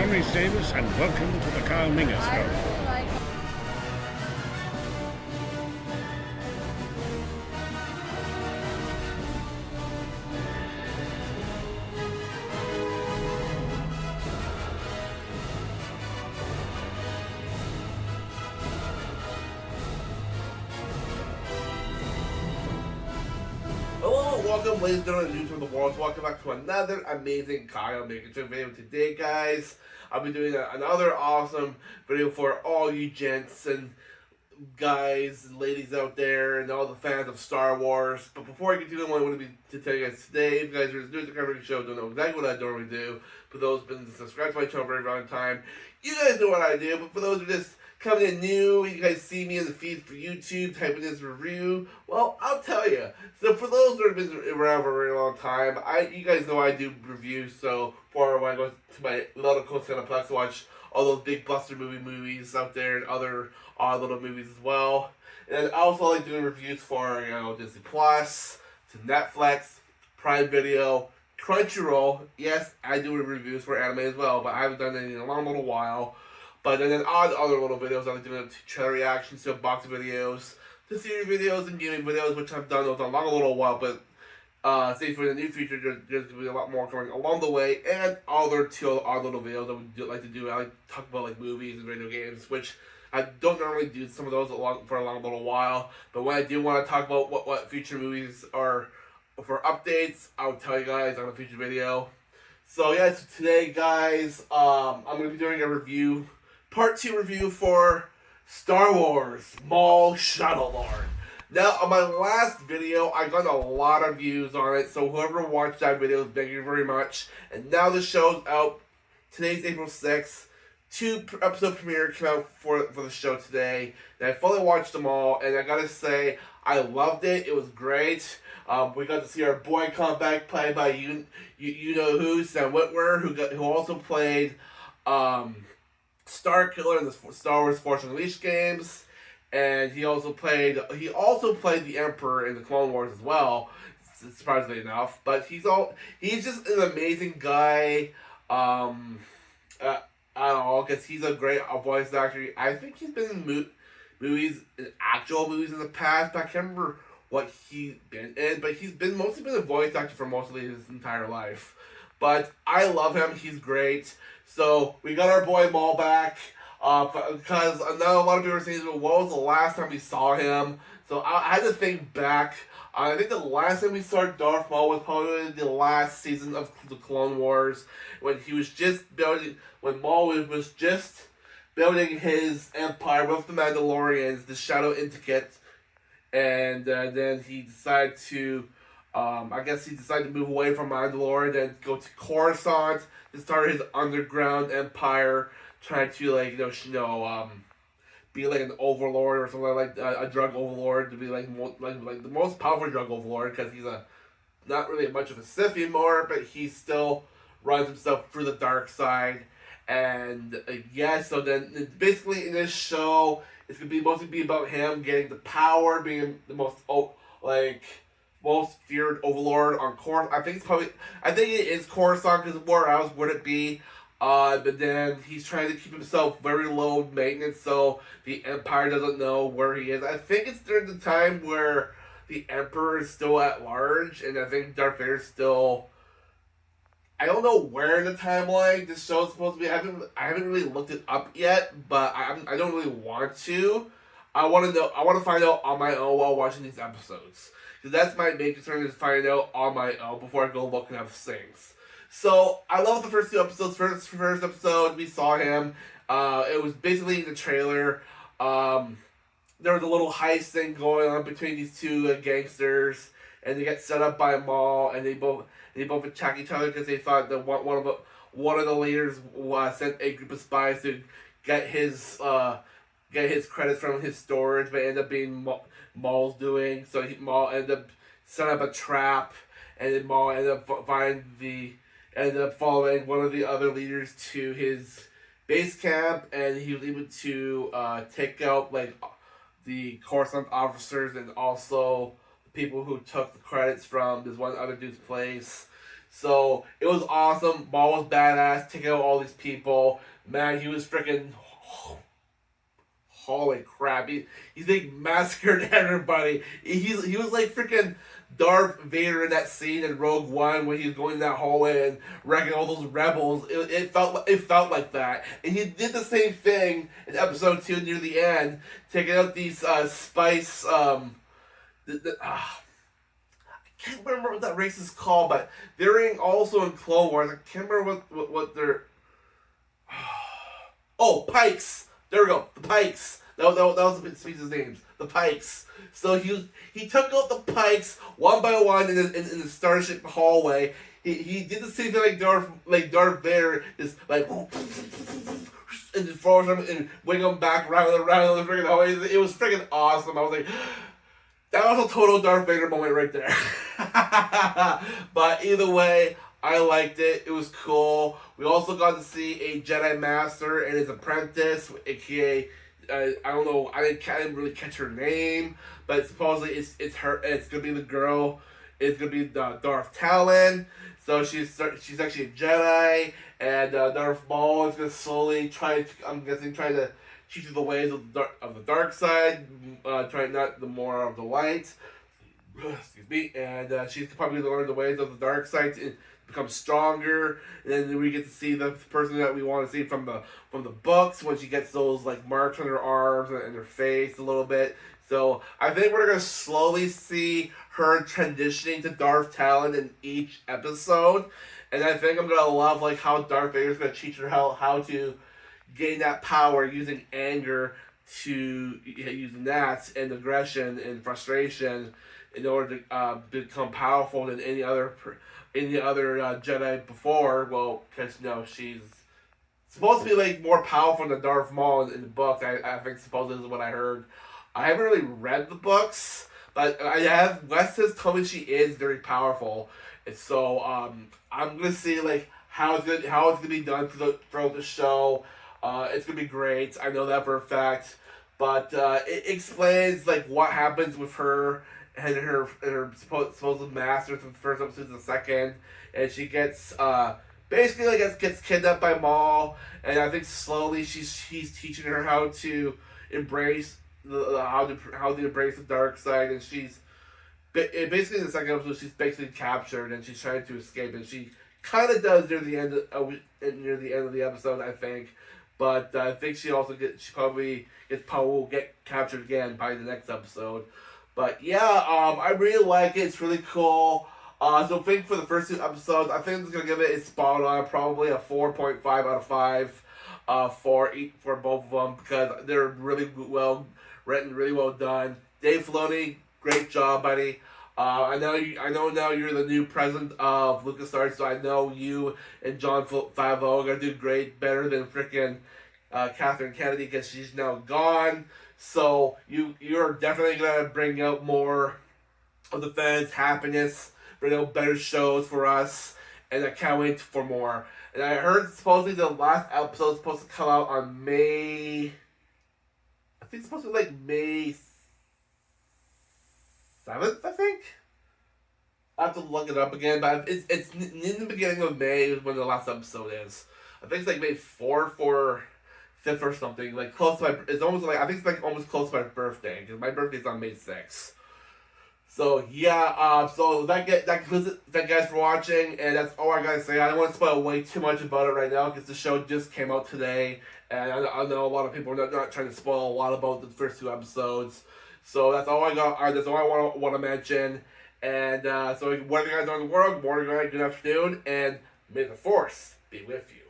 Maurice Davis, and welcome to the Kyle Minger Show. Hello, welcome ladies and gentlemen, news from the world. Welcome back to another amazing Kyle Minger Show video. Today, guys, I'll be doing another awesome video for all you gents and guys and ladies out there and all the fans of Star Wars. But before I get to it, I want to tell you guys today, if you guys are new to the Kyle Minger Show, don't know exactly what I normally do. For those who've been subscribed to my channel for a very long time, you guys know what I do. But for those who just coming in new, you guys see me in the feed for YouTube, typing this review. Well, I'll tell you. So for those that have been around for a very long time, you guys know I do reviews. So for when I go to my local DisneyPlus to watch all those big buster movies out there and other odd little movies as well. And I also like doing reviews for DisneyPlus, to Netflix, Prime Video, Crunchyroll. Yes, I do reviews for anime as well, but I haven't done it in a long little while. But then other little videos, I like doing trailer reactions to box videos, to series videos, and gaming videos, which I've done those a little while. But say for the new future, there's going to be a lot more coming along the way, and other little videos that we like to do. I like to talk about like movies and video games, which I don't normally do some of those for a long little while. But when I do want to talk about what future movies are for updates, I'll tell you guys on a future video. So yeah, so today, guys, I'm going to be doing a review. Part 2 review for Star Wars Maul Shuttle Lord. Now, on my last video, I got a lot of views on it, so whoever watched that video, thank you very much. And now the show's out. Today's April 6th. 2-episode premiere came out for the show today. And I fully watched them all, and I gotta say, I loved it. It was great. We got to see our boy come back, played by you know who, Sam Witwer, who also played Star Killer in the Star Wars Force Unleashed games, and he also played the Emperor in the Clone Wars as well, surprisingly enough. But he's just an amazing guy. I don't know, because he's a great voice actor. I think he's been in actual movies in the past, but I can't remember what he's been in. But he's mostly been a voice actor for mostly his entire life. But I love him. He's great. So we got our boy Maul back. Because I know a lot of people are saying, what was the last time we saw him? So I had to think back. I think the last time we saw Darth Maul was probably the last season of the Clone Wars, when Maul was just building his empire with the Mandalorians, the Shadow Syndicate, and then he decided to. I guess he decided to move away from Mandalore and go to Coruscant to start his underground empire, trying to be like an overlord or something like a drug overlord, to be like the most powerful drug overlord, because he's not really much of a Sith anymore, but he still runs himself through the dark side. And so then basically in this show, it's gonna mostly be about him getting the power, being the most feared overlord on Coruscant. I think it is Coruscant, because where else would it be? But then he's trying to keep himself very low maintenance, so the Empire doesn't know where he is. I think it's during the time where the Emperor is still at large, and I think Darth Vader's still. I don't know where in the timeline this show is supposed to be. I haven't really looked it up yet, but I don't really want to. I want to find out on my own while watching these episodes. Because that's my main concern, is finding out on my own before I go look and have things. So, I love the first 2 episodes. First episode, we saw him. It was basically the trailer. There was a little heist thing going on between these 2 gangsters. And they get set up by Maul. And they both attack each other because they thought that one of the leaders sent a group of spies to get his credits from his storage, but ended up being Maul's doing. So Maul ended up setting up a trap, and then Maul ended up following one of the other leaders to his base camp, and he was able to take out the Coruscant officers and also the people who took the credits from this one other dude's place. So it was awesome. Maul was badass, taking out all these people. Man, he was freaking. Holy crap! He's like massacred everybody. He was like freaking Darth Vader in that scene in Rogue One when he was going in that hallway and wrecking all those rebels. It felt like that, and he did the same thing in Episode 2 near the end, taking out these spice. I can't remember what that race is called, but they're also in Clone Wars. I can't remember what they're. Oh, Pikes. There we go. The Pikes. That was the species names. The Pikes. So he took out the Pikes one by one in the Starship hallway. He did the same thing like Darth Vader, just like and just throws him and wing him back round and around the freaking hallway. It was freaking awesome. I was like, that was a total Darth Vader moment right there. But either way, I liked it. It was cool. We also got to see a Jedi Master and his apprentice, aka I don't know. I didn't really catch her name, but supposedly it's her. It's gonna be the girl. It's gonna be Darth Talon. So she's actually a Jedi, and Darth Maul is gonna slowly try to teach you the ways of the dark side. Try not the more of the light. Excuse me. And she's probably gonna learn the ways of the dark side to become stronger, and then we get to see the person that we want to see from the books when she gets those like marks on her arms and her face a little bit. So I think we're gonna slowly see her transitioning to Darth Talon in each episode, and I think I'm gonna love like how Darth Vader's gonna teach her how to gain that power using anger using that and aggression and frustration in order to become powerful than any other Jedi before. Well, because she's supposed to be like more powerful than Darth Maul in the book. I think supposedly is what I heard. I haven't really read the books, but I have. Wes has told me she is very powerful, and so I'm gonna see like how it's gonna be done throughout the show. It's gonna be great. I know that for a fact. But it explains like what happens with her and her supposed master from the first episode to the second, and she gets basically like gets kidnapped by Maul, and I think slowly he's teaching her how to embrace how to embrace the dark side, and she's basically in the second episode she's basically captured and she's trying to escape, and she kind of does near the end of the episode, I think. But I think she probably will get captured again by the next episode. But yeah, I really like it. It's really cool. So I think for the first 2 episodes, I think I'm just gonna give it a spot on, probably a 4.5 out of 5, for both of them, because they're really well written, really well done. Dave Filoni, great job, buddy. I know now you're the new president of LucasArts, so I know you and John Favreau are gonna do great, better than freaking Catherine Kennedy, because she's now gone. So you're definitely gonna bring out more of the fans' happiness, bring out better shows for us, and I can't wait for more. And I heard supposedly the last episode is supposed to come out on May. I think it's supposed to be like May 7th, I think. I have to look it up again, but it's in the beginning of May is when the last episode is. I think it's like May 4th or 5th or something. Like close to my, it's almost like, I think it's like almost close to my birthday, because my birthday's on May 6th. So yeah, so that guys for watching, and that's all I gotta say. I don't want to spoil way too much about it right now because the show just came out today, and I know a lot of people are not trying to spoil a lot about the first 2 episodes. So that's all I got. That's all I want to mention. And so whether you guys are in the world, good morning, good afternoon, and may the force be with you.